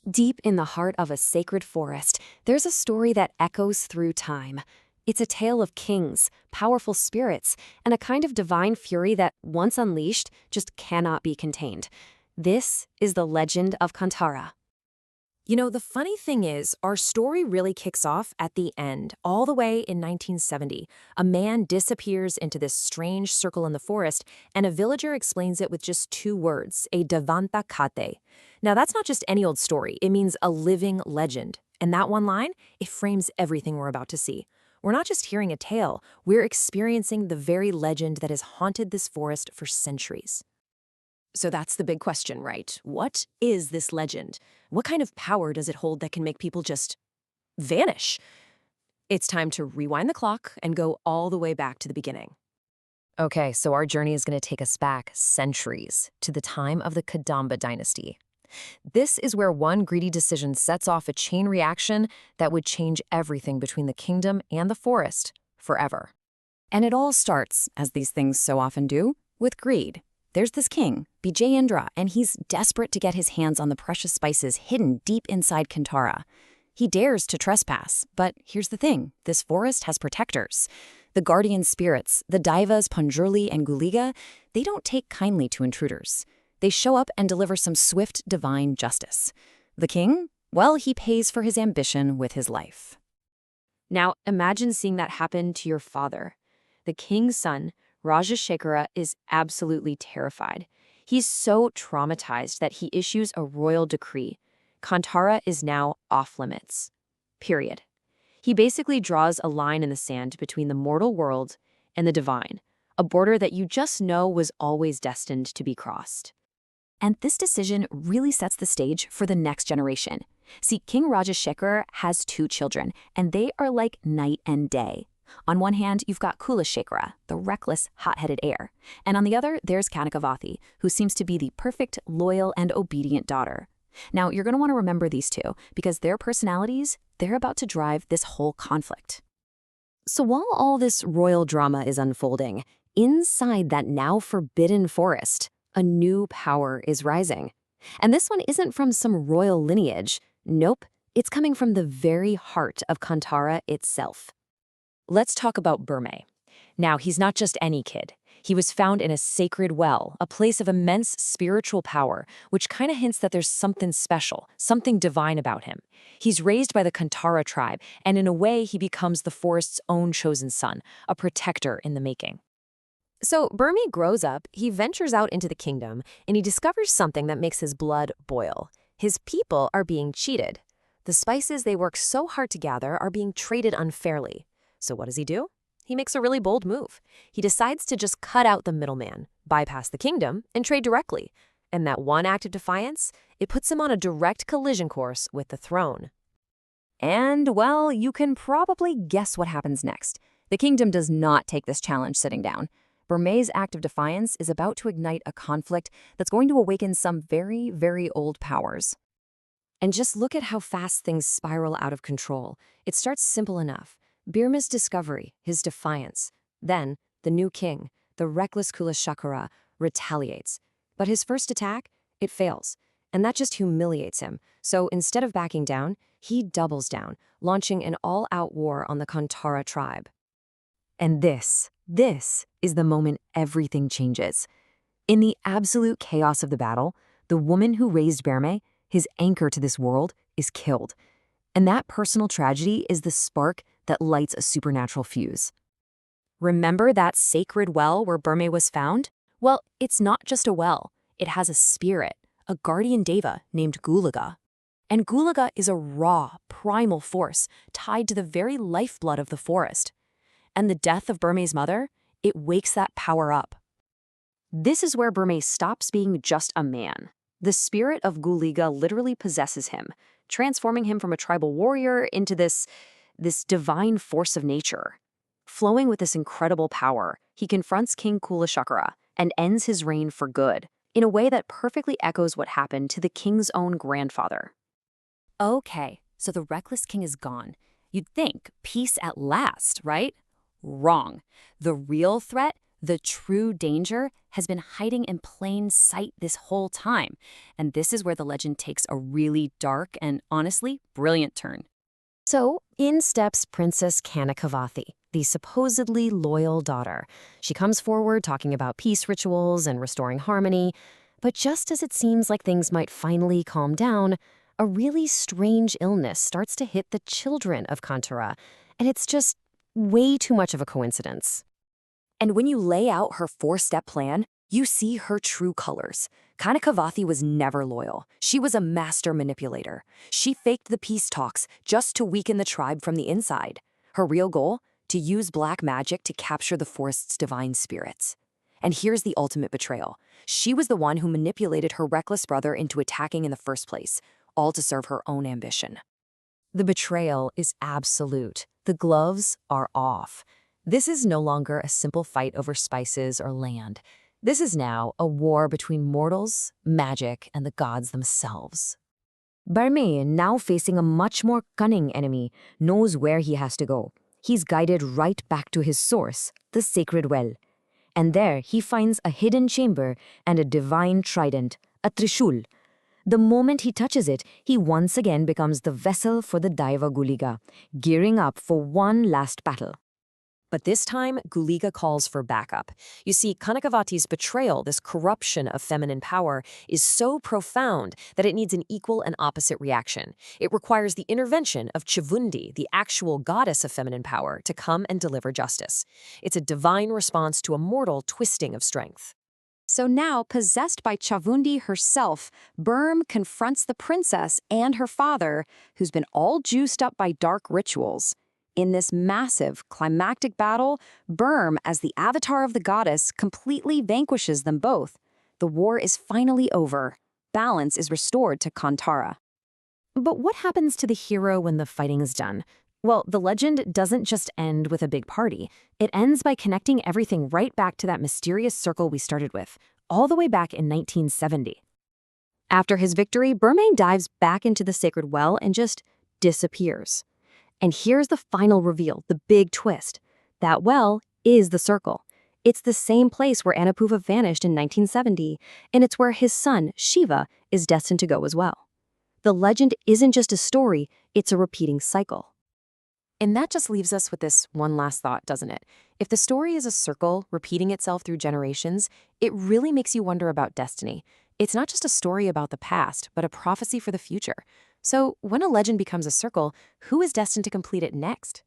Deep in the heart of a sacred forest, there's a story that echoes through time. It's a tale of kings, powerful spirits, and a kind of divine fury that, once unleashed, just cannot be contained. This is the legend of Kantara. You know, the funny thing is, our story really kicks off at the end, all the way in 1970. A man disappears into this strange circle in the forest, and a villager explains it with just two words, a Davanta kate. Now, that's not just any old story. It means a living legend. And that one line, it frames everything we're about to see. We're not just hearing a tale, we're experiencing the very legend that has haunted this forest for centuries. So that's the big question, right? What is this legend? What kind of power does it hold that can make people just vanish? It's time to rewind the clock and go all the way back to the beginning. Okay, so our journey is going to take us back centuries to the time of the Kadamba dynasty. This is where one greedy decision sets off a chain reaction that would change everything between the kingdom and the forest forever. And it all starts, as these things so often do, with greed. There's this king, Indra, and he's desperate to get his hands on the precious spices hidden deep inside Kantara. He dares to trespass, but here's the thing, this forest has protectors. The guardian spirits, the Daivas, Panjurli, and Guliga, they don't take kindly to intruders. They show up and deliver some swift divine justice. The king? Well, he pays for his ambition with his life. Now, imagine seeing that happen to your father. The king's son, Rajashekara, is absolutely terrified. He's so traumatized that he issues a royal decree. Kantara is now off limits. Period. He basically draws a line in the sand between the mortal world and the divine, a border that you just know was always destined to be crossed. And this decision really sets the stage for the next generation. See, King Rajashekara has two children, and they are like night and day. On one hand, you've got Kulashekara, the reckless, hot-headed heir. And on the other, there's Kanakavathi, who seems to be the perfect, loyal, and obedient daughter. Now, you're going to want to remember these two, because their personalities, they're about to drive this whole conflict. So while all this royal drama is unfolding, inside that now forbidden forest, a new power is rising. And this one isn't from some royal lineage. Nope, it's coming from the very heart of Kantara itself. Let's talk about Burme. Now, he's not just any kid. He was found in a sacred well, a place of immense spiritual power, which kind of hints that there's something special, something divine about him. He's raised by the Kantara tribe, and in a way, he becomes the forest's own chosen son, a protector in the making. So Burme grows up, he ventures out into the kingdom, and he discovers something that makes his blood boil. His people are being cheated. The spices they work so hard to gather are being traded unfairly. So what does he do? He makes a really bold move. He decides to just cut out the middleman, bypass the kingdom, and trade directly. And that one act of defiance, it puts him on a direct collision course with the throne. And, well, you can probably guess what happens next. The kingdom does not take this challenge sitting down. Burme's act of defiance is about to ignite a conflict that's going to awaken some very, very old powers. And just look at how fast things spiral out of control. It starts simple enough. Birma's discovery, his defiance. Then, the new king, the reckless Kulashekara, retaliates. But his first attack, it fails. And that just humiliates him. So instead of backing down, he doubles down, launching an all-out war on the Kantara tribe. And this is the moment everything changes. In the absolute chaos of the battle, the woman who raised Burme, his anchor to this world, is killed. And that personal tragedy is the spark that lights a supernatural fuse. Remember that sacred well where Burme was found? Well, it's not just a well. It has a spirit, a guardian Daiva named Guliga. And Guliga is a raw, primal force tied to the very lifeblood of the forest. And the death of Burme's mother, it wakes that power up. This is where Burme stops being just a man. The spirit of Guliga literally possesses him, transforming him from a tribal warrior into this divine force of nature. Flowing with this incredible power, he confronts King Kulashekara and ends his reign for good, in a way that perfectly echoes what happened to the king's own grandfather. Okay, so the reckless king is gone. You'd think peace at last, right? Wrong. The real threat, The true danger has been hiding in plain sight this whole time, and this is where the legend takes a really dark and, honestly, brilliant turn. So, in steps Princess Kanakavathi, the supposedly loyal daughter. She comes forward talking about peace rituals and restoring harmony, but just as it seems like things might finally calm down, a really strange illness starts to hit the children of Kantara, and it's just way too much of a coincidence. And when you lay out her four-step plan, you see her true colors. Kanakavathi was never loyal. She was a master manipulator. She faked the peace talks just to weaken the tribe from the inside. Her real goal? To use black magic to capture the forest's divine spirits. And here's the ultimate betrayal. She was the one who manipulated her reckless brother into attacking in the first place, all to serve her own ambition. The betrayal is absolute. The gloves are off. This is no longer a simple fight over spices or land. This is now a war between mortals, magic, and the gods themselves. Barme, now facing a much more cunning enemy, knows where he has to go. He's guided right back to his source, the sacred well. And there he finds a hidden chamber and a divine trident, a trishul. The moment he touches it, he once again becomes the vessel for the Daiva Guliga, gearing up for one last battle. But this time, Guliga calls for backup. You see, Kanakavati's betrayal, this corruption of feminine power, is so profound that it needs an equal and opposite reaction. It requires the intervention of Chavundi, the actual goddess of feminine power, to come and deliver justice. It's a divine response to a mortal twisting of strength. So now, possessed by Chavundi herself, Burm confronts the princess and her father, who's been all juiced up by dark rituals. In this massive, climactic battle, Burm, as the avatar of the goddess, completely vanquishes them both. The war is finally over. Balance is restored to Kantara. But what happens to the hero when the fighting is done? Well, the legend doesn't just end with a big party. It ends by connecting everything right back to that mysterious circle we started with, all the way back in 1970. After his victory, Burmane dives back into the sacred well and just disappears. And here's the final reveal, the big twist. That well is the circle. It's the same place where Anupuva vanished in 1970, and it's where his son, Shiva, is destined to go as well. The legend isn't just a story, it's a repeating cycle. And that just leaves us with this one last thought, doesn't it? If the story is a circle repeating itself through generations, it really makes you wonder about destiny. It's not just a story about the past, but a prophecy for the future. So when a legend becomes a circle, who is destined to complete it next?